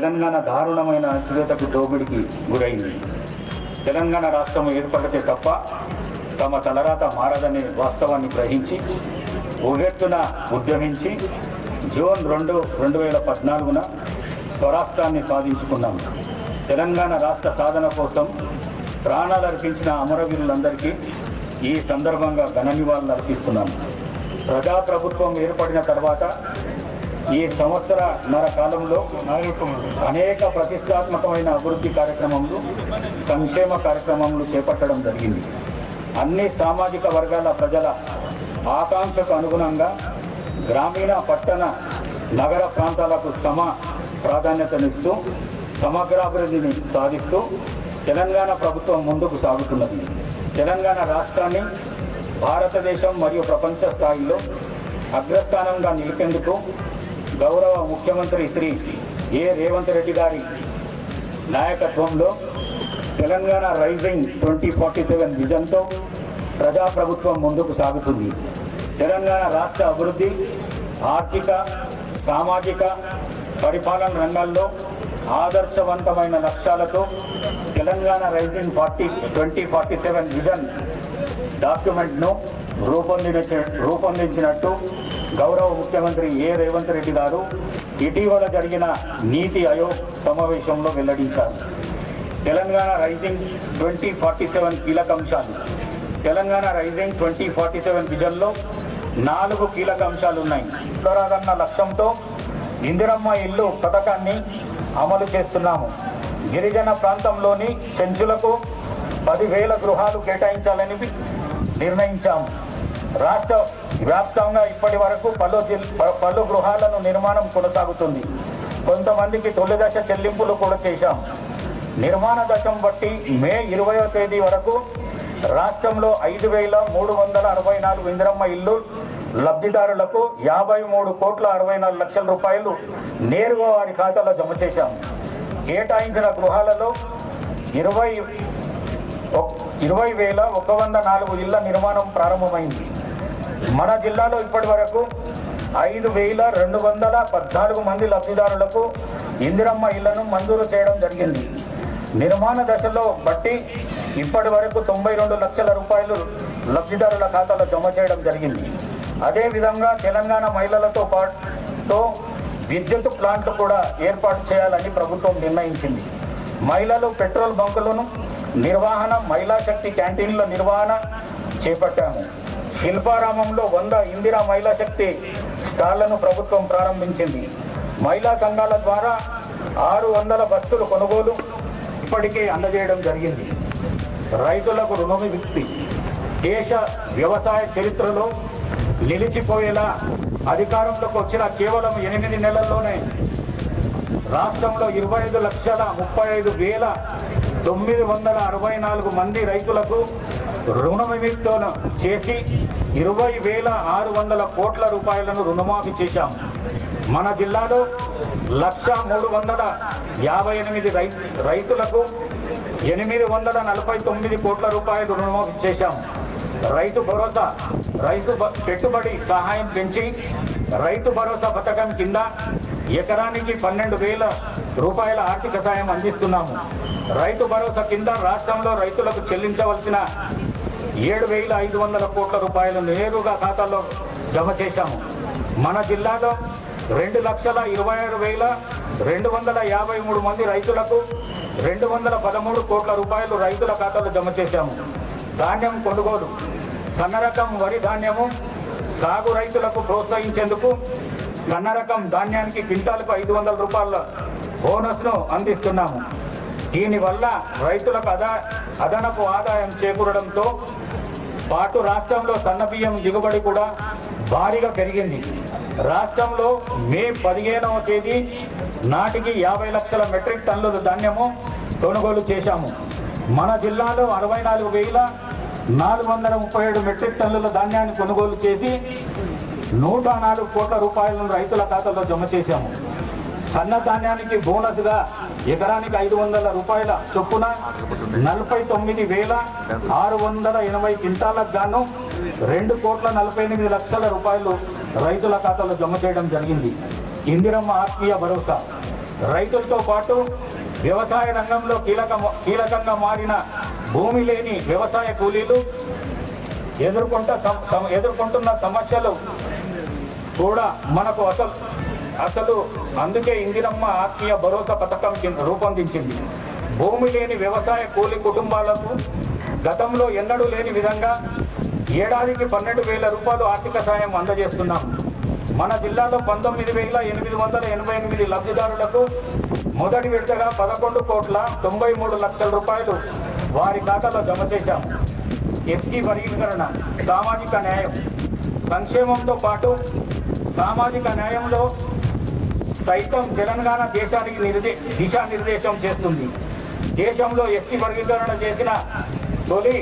తెలంగాణ దారుణమైన అణచివేతకు దోపిడికి గురైంది. తెలంగాణ రాష్ట్రం ఏర్పడితే తప్ప తమ తలరాత మారదనే వాస్తవాన్ని గ్రహించి ఉవ్వెత్తున ఉద్యమించి జూన్ 2, 2014న స్వరాష్ట్రాన్ని సాధించుకున్నాం. తెలంగాణ రాష్ట్ర సాధన కోసం ప్రాణాలు అర్పించిన అమరవీరులందరికీ ఈ సందర్భంగా ఘన నివాళులు అర్పిస్తున్నాము. ప్రజాప్రభుత్వం ఏర్పడిన తర్వాత ఈ సంవత్సరన్నర కాలంలో అనేక ప్రతిష్టాత్మకమైన అభివృద్ధి కార్యక్రమాలు, సంక్షేమ కార్యక్రమాలు చేపట్టడం జరిగింది. అన్ని సామాజిక వర్గాల ప్రజల ఆకాంక్షకు అనుగుణంగా గ్రామీణ, పట్టణ, నగర ప్రాంతాలకు ప్రాధాన్యతనిస్తూ సమగ్రాభివృద్ధిని సాధిస్తూ తెలంగాణ ప్రభుత్వం ముందుకు సాగుతున్నది. తెలంగాణ రాష్ట్రాన్ని భారతదేశం మరియు ప్రపంచ స్థాయిలో అగ్రస్థానంగా నిలిపేందుకు గౌరవ ముఖ్యమంత్రి శ్రీ రేవంత్ రెడ్డి గారి నాయకత్వంలో తెలంగాణ రైజింగ్ 2047 విజన్తో ప్రజాప్రభుత్వం ముందుకు సాగుతుంది. తెలంగాణ రాష్ట్ర అభివృద్ధి, ఆర్థిక, సామాజిక, పరిపాలన రంగాల్లో ఆదర్శవంతమైన లక్ష్యాలతో తెలంగాణ రైజింగ్ 2047 విజన్ డాక్యుమెంట్ను రూపొందించినట్టు గౌరవ ముఖ్యమంత్రి రేవంత్ రెడ్డి గారు ఇటీవల జరిగిన నీతి ఆయోగ్ సమావేశంలో వెల్లడించారు. తెలంగాణ రైజింగ్ 2047 కీలక అంశాలు. తెలంగాణ రైజింగ్ 2047 విజన్లో 4 కీలక అంశాలు ఉన్నాయి. ఉత్తరాదన్న లక్ష్యంతో ఇందిరమ్మ ఇల్లు పథకాన్ని అమలు చేస్తున్నాము. గిరిజన ప్రాంతంలోని చెంచులకు 10,000 గృహాలు కేటాయించాలని నిర్ణయించాము. రాష్ట్ర వ్యాప్తంగా ఇప్పటి వరకు పలు గృహాలను నిర్మాణం కొనసాగుతుంది. కొంతమందికి తొలి దశ చెల్లింపులు కూడా చేశాం. నిర్మాణ దశం బట్టి మే 20వ తేదీ వరకు రాష్ట్రంలో 5,364 ఇందిరమ్మ ఇల్లు లబ్ధిదారులకు 53,64,00,000 రూపాయలు నేరుగా వారి ఖాతాలో జమ చేశాము. కేటాయించిన గృహాలలో 20,104 ఇళ్ల నిర్మాణం ప్రారంభమైంది. మన జిల్లాలో ఇప్పటి వరకు 5,214 మంది లబ్ధిదారులకు ఇందిరమ్మ ఇళ్లను మంజూరు చేయడం జరిగింది. నిర్మాణ దశలో బట్టి ఇప్పటి వరకు 92 లక్షల రూపాయలు లబ్ధిదారుల ఖాతాలో జమ చేయడం జరిగింది. అదేవిధంగా తెలంగాణ మహిళలతో పాటు విద్యుత్ ప్లాంట్లు కూడా ఏర్పాటు చేయాలని ప్రభుత్వం నిర్ణయించింది. మహిళలు పెట్రోల్ బంకులను నిర్వహణ, మహిళా శక్తి క్యాంటీన్ల నిర్వహణ చేపట్టాము. శిల్పారామంలో 100 ఇందిరా మహిళా శక్తి స్టాళ్లను ప్రభుత్వం ప్రారంభించింది. మహిళా సంఘాల ద్వారా 600 బస్సులు కొనుగోలు ఇప్పటికే అందజేయడం జరిగింది. రైతులకు రుణవిముక్తి దేశ వ్యవసాయ చరిత్రలో నిలిచిపోయేలా అధికారంలోకి వచ్చిన కేవలం 8 నెలల్లోనే రాష్ట్రంలో 25,35,964 మంది రైతులకు రుణ విముక్తులను చేసి 20,600 కోట్ల రూపాయలను రుణమాఫీ చేశాం. మన జిల్లాలో 1,358 రైతులకు 849 కోట్ల రూపాయలు రుణమాఫీ చేశాం. రైతు భరోసా పెట్టుబడి సహాయం పెంచి రైతు భరోసా పథకం కింద ఎకరానికి 12,000 రూపాయల ఆర్థిక సాయం అందిస్తున్నాము. రైతు భరోసా కింద రాష్ట్రంలో రైతులకు చెల్లించవలసిన 7,500 కోట్ల రూపాయలు నేరుగా ఖాతాలో జమ చేశాము. మన జిల్లాలో 2,26,253 మంది రైతులకు 213 కోట్ల రూపాయలు రైతుల ఖాతాలో జమ చేశాము. ధాన్యం కొనుగోలు, సన్నరకం వరి ధాన్యము సాగు రైతులకు ప్రోత్సహించేందుకు సన్నరకం ధాన్యానికి క్వింటాలకు 500 రూపాయల బోనస్ను అందిస్తున్నాము. దీనివల్ల రైతులకు అదనపు ఆదాయం చేకూరడంతో పాటు రాష్ట్రంలో సన్నబియ్యం దిగుబడి కూడా భారీగా పెరిగింది. రాష్ట్రంలో మే 15వ తేదీ నాటికి 50 లక్షల మెట్రిక్ టన్నుల ధాన్యము కొనుగోలు చేశాము. మన జిల్లాలో 64,437 మెట్రిక్ టన్నుల ధాన్యాన్ని కొనుగోలు చేసి 104 కోట్ల రూపాయలను రైతుల ఖాతాలో జమ చేశాము. సన్న ధాన్యానికి బోనస్గా ఎకరానికి 500 రూపాయల చొప్పున 49,680 క్వింటాలకు గాను 2,48,00,000 రూపాయలు రైతుల ఖాతాలో జమ చేయడం జరిగింది. ఇందిరమ్మ ఆత్మీయ భరోసా రైతులతో పాటు వ్యవసాయ రంగంలో కీలకంగా మారిన భూమి లేని వ్యవసాయ కూలీలు ఎదుర్కొంటున్న సమస్యలు కూడా మనకు అసలు అందుకే ఇందిరమ్మ ఆత్మీయ భరోసా పథకం రూపొందించింది. భూమి లేని వ్యవసాయ కూలీ కుటుంబాలకు గతంలో ఎన్నడూ లేని విధంగా ఏడాదికి 12,000 రూపాయలు ఆర్థిక సాయం అందజేస్తున్నాం. మన జిల్లాలో 19,888 లబ్ధిదారులకు మొదటి విడతగా 11,93,00,000 రూపాయలు వారి ఖాతాలో జమ చేశాం. ఎస్సీ వర్గీకరణ, సామాజిక న్యాయం, సంక్షేమంతో పాటు సామాజిక న్యాయంలో సైతం తెలంగాణ దేశానికి దిశానిర్దేశం చేస్తుంది. దేశంలో ఎస్సీ వర్గీకరణ చేసిన తొలి